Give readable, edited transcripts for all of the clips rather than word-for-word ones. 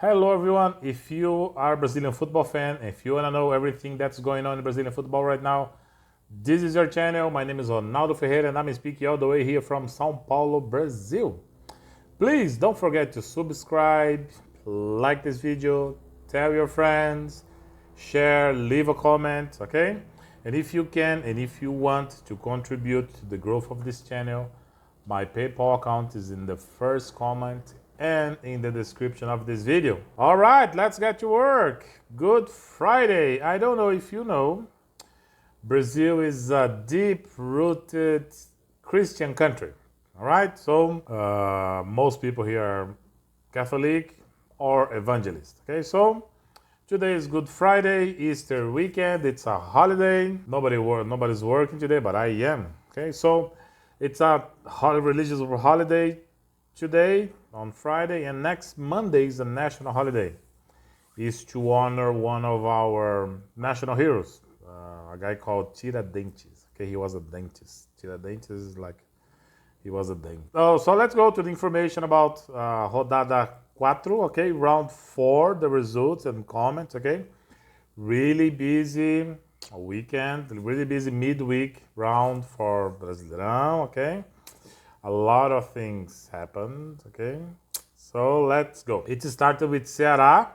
Hello everyone, if you are a Brazilian football fan, if you want to know everything that's going on in Brazilian football right now, this is your channel. My name is Ronaldo Ferreira and I'm speaking all the way here from São Paulo, Brazil. Please don't forget to subscribe, like this video, tell your friends, share, leave a comment, okay? And if you can and if you want to contribute to the growth of this channel, my PayPal account is in the first comment and in the description of this video. All right, let's get to work. Good Friday. I don't know if you know, Brazil is a deep-rooted Christian country. All right, so most people here are Catholic or evangelist. Okay, so today is Good Friday, Easter weekend. It's a holiday. Nobody's working today, but I am. Okay, so it's a religious holiday today on Friday, and next Monday is a national holiday. It's to honor one of our national heroes, a guy called Tiradentes. Okay, he was a dentist. Tiradentes is like he was a dentist. Oh, so let's go to the information about rodada 4. Okay, round 4, the results and comments. Okay, really busy weekend, really busy midweek round for Brasileirão. Okay. A lot of things happened, okay? So let's go. It started with Ceará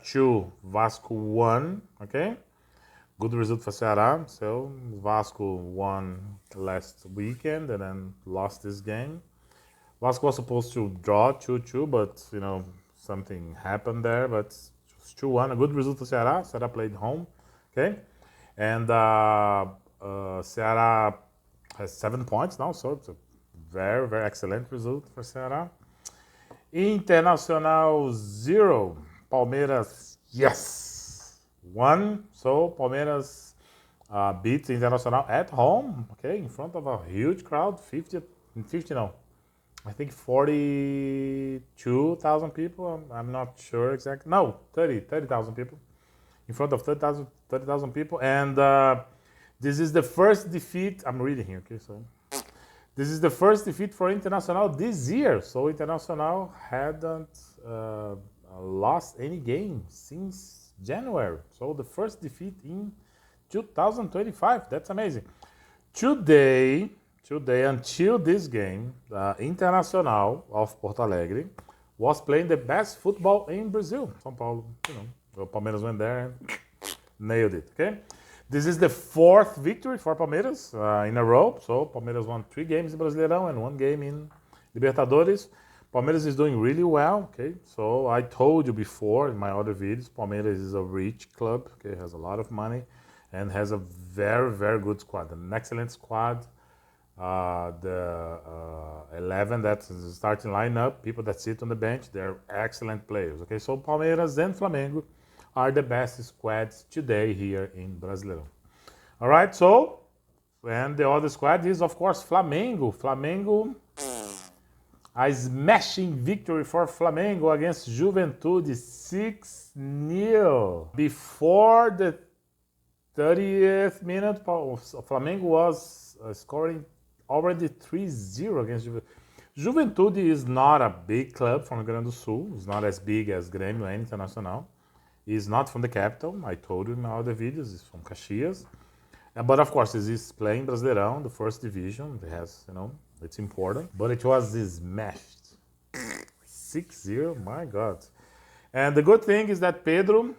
2, Vasco 1, okay? Good result for Ceará. So Vasco won last weekend and then lost this game. Vasco was supposed to draw 2-2, but something happened there. But it's 2-1, a good result for Ceará. Ceará played home, okay? And Ceará has 7 points now, so it's a very, very excellent result for Ceará. Internacional 0, Palmeiras, yes, 1. So Palmeiras beat Internacional at home, okay, in front of a huge crowd, 42,000 people. I'm not sure exactly. No, 30,000 people. In front of 30,000 people. And this is the first defeat. I'm reading here, okay, so this is the first defeat for Internacional this year. So Internacional hadn't lost any game since January. So the first defeat in 2025. That's amazing. Today, until this game, Internacional of Porto Alegre was playing the best football in Brazil. São Paulo, the Palmeiras went there and nailed it, okay? This is the 4th victory for Palmeiras in a row. So Palmeiras won 3 games in Brasileirão and 1 game in Libertadores. Palmeiras is doing really well, okay? So I told you before in my other videos, Palmeiras is a rich club, okay? Has a lot of money and has a very, very good squad, an excellent squad. The 11 that's the starting lineup, people that sit on the bench, they're excellent players, okay? So Palmeiras and Flamengo are the best squads today here in Brasileirão. All right, so, and the other squad is, of course, Flamengo. Flamengo, a smashing victory for Flamengo against Juventude, 6-0. Before the 30th minute, Flamengo was scoring already 3-0 against Juventude. Juventude is not a big club from Rio Grande do Sul. It's not as big as Grêmio and Internacional. He's not from the capital. I told you in my other videos. He's from Caxias. But of course, he's playing Brasileirão, the first division. It has, it's important. But it was smashed. 6-0, my God. And the good thing is that Pedro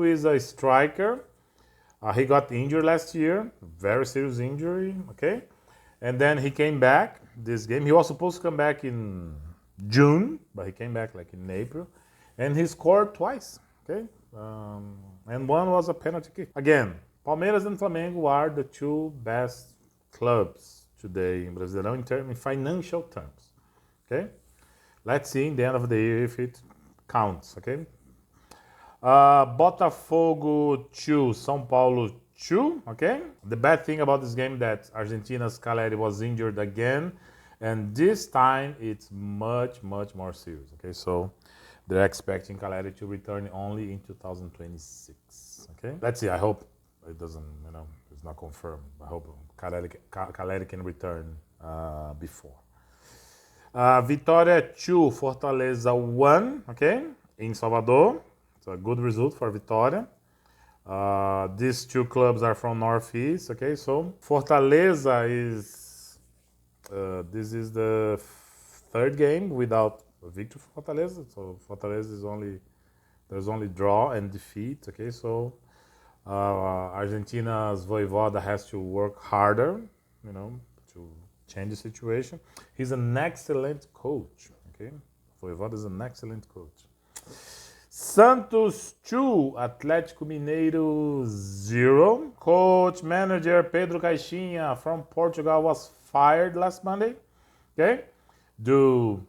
is a striker. He got injured last year, very serious injury, okay? And then he came back this game. He was supposed to come back in June, but he came back like in April. And he scored twice. Okay, and one was a penalty kick. Again, Palmeiras and Flamengo are the 2 best clubs today in Brasileirão in financial terms. Okay, let's see in the end of the year if it counts. Okay, Botafogo 2, São Paulo 2. Okay, the bad thing about this game that Argentina's Caleri was injured again, and this time it's much, much more serious. Okay, so they're expecting Caleri to return only in 2026. Okay, let's see. I hope it doesn't, it's not confirmed. I hope Caleri can return before. Vitória 2, Fortaleza 1, okay, in Salvador. It's a good result for Vitória. These two clubs are from Northeast, okay, so Fortaleza is, this is the third game without a victory for Fortaleza, so Fortaleza is there's only draw and defeat, okay, so Argentina's Voivoda has to work harder, to change the situation. He's an excellent coach, okay, Voivoda is an excellent coach. Santos 2, Atlético Mineiro 0. Coach, manager Pedro Caixinha from Portugal was fired last Monday, okay, due,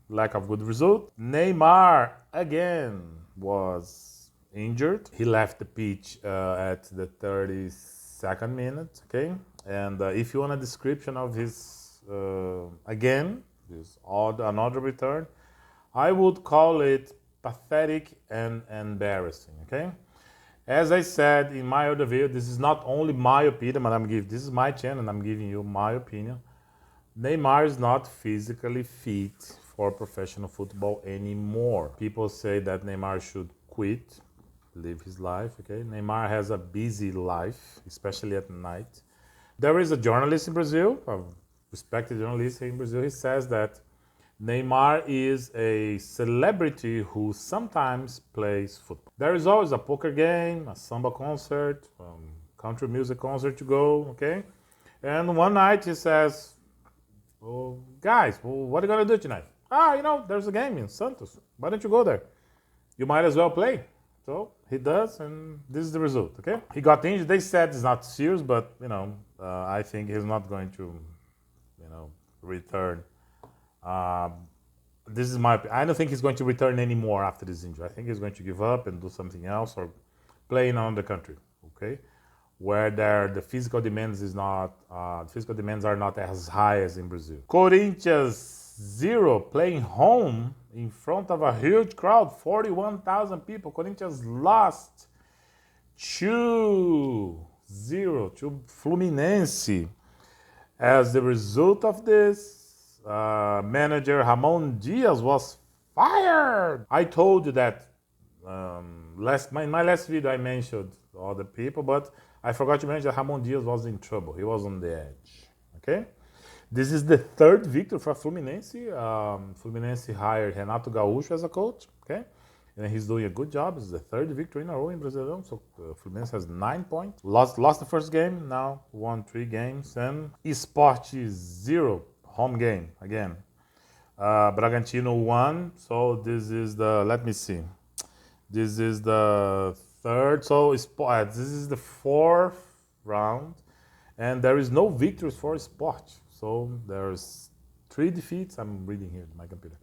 lack of good result. Neymar again was injured. He left the pitch at the 32nd minute, okay. And if you want a description of his another return, I would call it pathetic and embarrassing, okay? As I said in my other video, this is not only my opinion, but this is my channel and I'm giving you my opinion. Neymar is not physically fit for professional football anymore. People say that Neymar should quit, live his life, okay? Neymar has a busy life, especially at night. There is a journalist in Brazil, a respected journalist in Brazil, he says that Neymar is a celebrity who sometimes plays football. There is always a poker game, a samba concert, country music concert to go, okay? And one night he says, guys, what are you going to do tonight? There's a game in Santos. Why don't you go there? You might as well play. So he does, and this is the result, okay? He got injured. They said it's not serious, but, I think he's not going to, return. This is I don't think he's going to return anymore after this injury. I think he's going to give up and do something else or play in another country, okay, where the physical demands are not as high as in Brazil. Corinthians 0, playing home in front of a huge crowd, 41,000 people. Corinthians lost 2-0 to Fluminense. As the result of this, manager Ramon Diaz was fired. I told you that in my last video I mentioned all the people, but I forgot to mention that Ramon Diaz was in trouble. He was on the edge, okay? This is the third victory for Fluminense. Fluminense hired Renato Gaúcho as a coach, okay? And he's doing a good job. It's the third victory in a row in Brasileirão. So Fluminense has 9 points. Lost the first game, now won 3 games. And Esporte 0, home game again. Bragantino 1. So this is let me see. This is the third. So this is the 4th round. And there is no victories for Esporte. So there's 3 defeats. I'm reading here in my computer.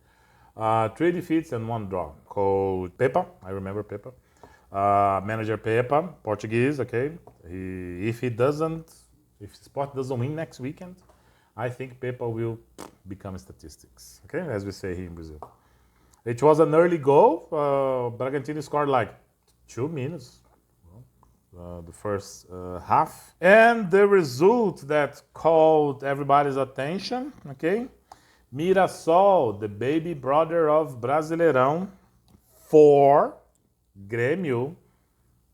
3 defeats and 1 draw. Coach Pepa, I remember Pepa. Manager Pepa, Portuguese, okay. If Sport doesn't win next weekend, I think Pepa will become statistics, okay, as we say here in Brazil. It was an early goal. Bragantino scored like 2 minutes, the first half. And the result that called everybody's attention, okay, Mirassol, the baby brother of Brasileirão, 4, Grêmio,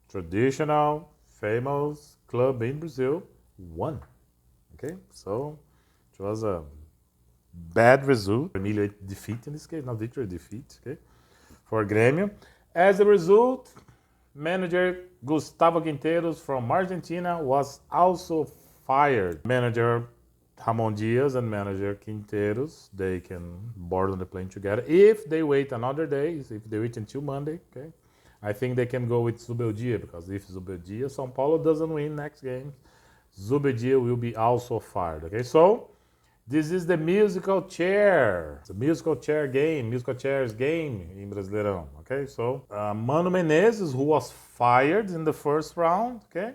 traditional, famous club in Brazil, 1. Okay, so it was a bad result. Immediate defeat in this case, not victory, defeat, okay, for Grêmio. As a result, manager Gustavo Quinteiros from Argentina was also fired. Manager Ramon Diaz and manager Quinteiros, they can board on the plane together. If they wait another day, if they wait until Monday, okay, I think they can go with Zubeldia, because if Zubeldia, São Paulo doesn't win next game, Zubeldia will be also fired, okay? So this is the musical chair. It's a musical chairs game in Brasileirão, okay? So Mano Menezes, who was fired in the first round, okay?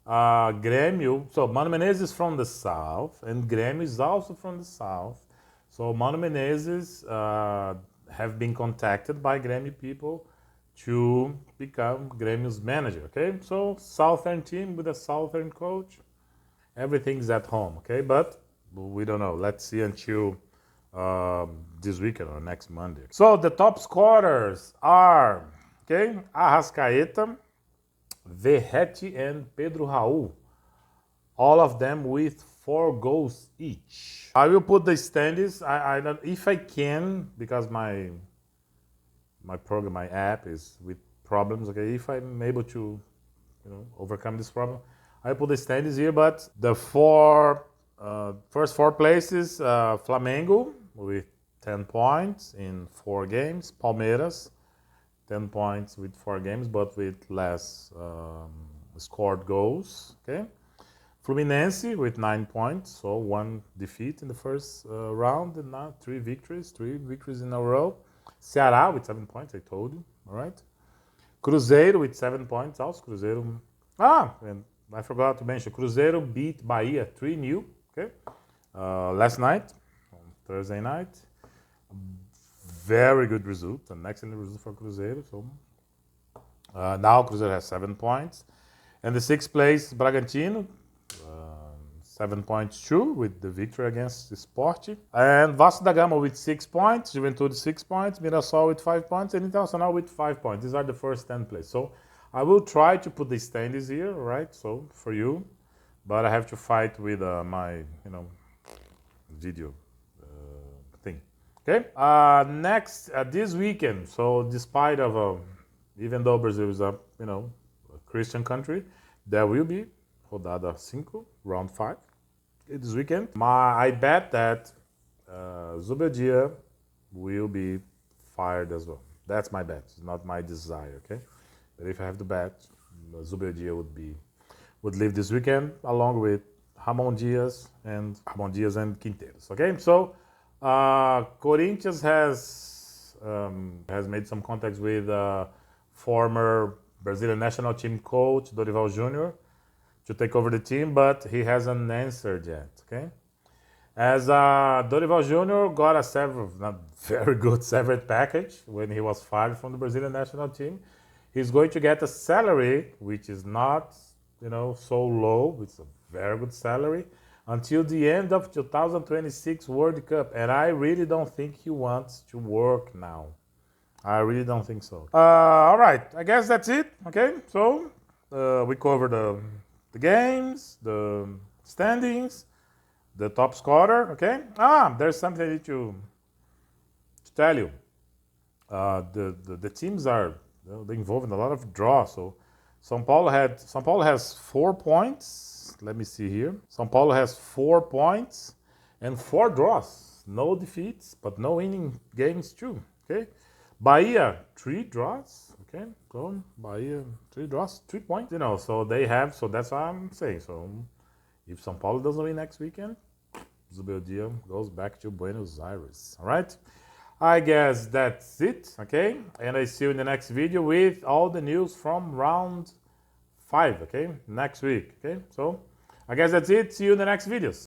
Grêmio, so Mano Menezes is from the south, and Grêmio is also from the south. So Mano Menezes have been contacted by Grêmio people to become Grêmio's manager, okay? So southern team with a southern coach, everything's at home, okay? But we don't know. Let's see until this weekend or next Monday. So the top scorers are, okay, Arrascaeta, Verratti, and Pedro Raul. All of them with 4 goals each. I will put the standings. I don't, if I can, because my program, my app is with problems. Okay, if I'm able to, overcome this problem, I put the standings here. But the first 4 places: Flamengo with 10 points in 4 games. Palmeiras, 10 points with 4 games, but with less scored goals. Okay. Fluminense with 9 points, so 1 defeat in the first round, and now 3 victories in a row. Ceará with 7 points, I told you, all right? Cruzeiro with 7 points, also Cruzeiro. And I forgot to mention, Cruzeiro beat Bahia 3-0, okay? Last night, on Thursday night. Very good result, an excellent result for Cruzeiro. So now Cruzeiro has 7 points. And the 6th place, Bragantino, 7 points too, with the victory against the Sport. And Vasco da Gama with 6 points, Juventude 6 points, Mirassol with 5 points, and Internacional with 5 points. These are the first 10 places. So I will try to put the standings here, right? So for you, but I have to fight with my, video thing. Okay. Next, this weekend. So despite of, even though Brazil is a, a Christian country, there will be rodada 5, round 5 this weekend. I bet that Zubeldia will be fired as well. That's my bet. It's not my desire, okay? But if I have to bet, Zubeldia would leave this weekend along with Ramon Diaz and Quinteiros. Okay, so Corinthians has made some contacts with former Brazilian national team coach Dorival Jr. to take over the team, but he hasn't answered yet. Okay, as Dorival Jr. got a not very good severance package when he was fired from the Brazilian national team, he's going to get a salary which is not so low. It's a very good salary until the end of 2026 World Cup, and I really don't think he wants to work now. I really don't think so. All right, I guess that's it. Okay, so we covered the games, the standings, the top scorer. Okay. There's something I need to tell you. The teams are they involved in a lot of draws. So São Paulo has 4 points. Let me see here. São Paulo has 4 points and 4 draws. No defeats, but no winning games too. Okay. Bahia 3 draws. Okay, so Bahia 3 draws, 3 points. So they have. So that's what I'm saying. So if São Paulo doesn't win next weekend, Zubeldia goes back to Buenos Aires. All right. I guess that's it. Okay, and I see you in the next video with all the news from round 5. Okay, next week. Okay, so I guess that's it. See you in the next videos.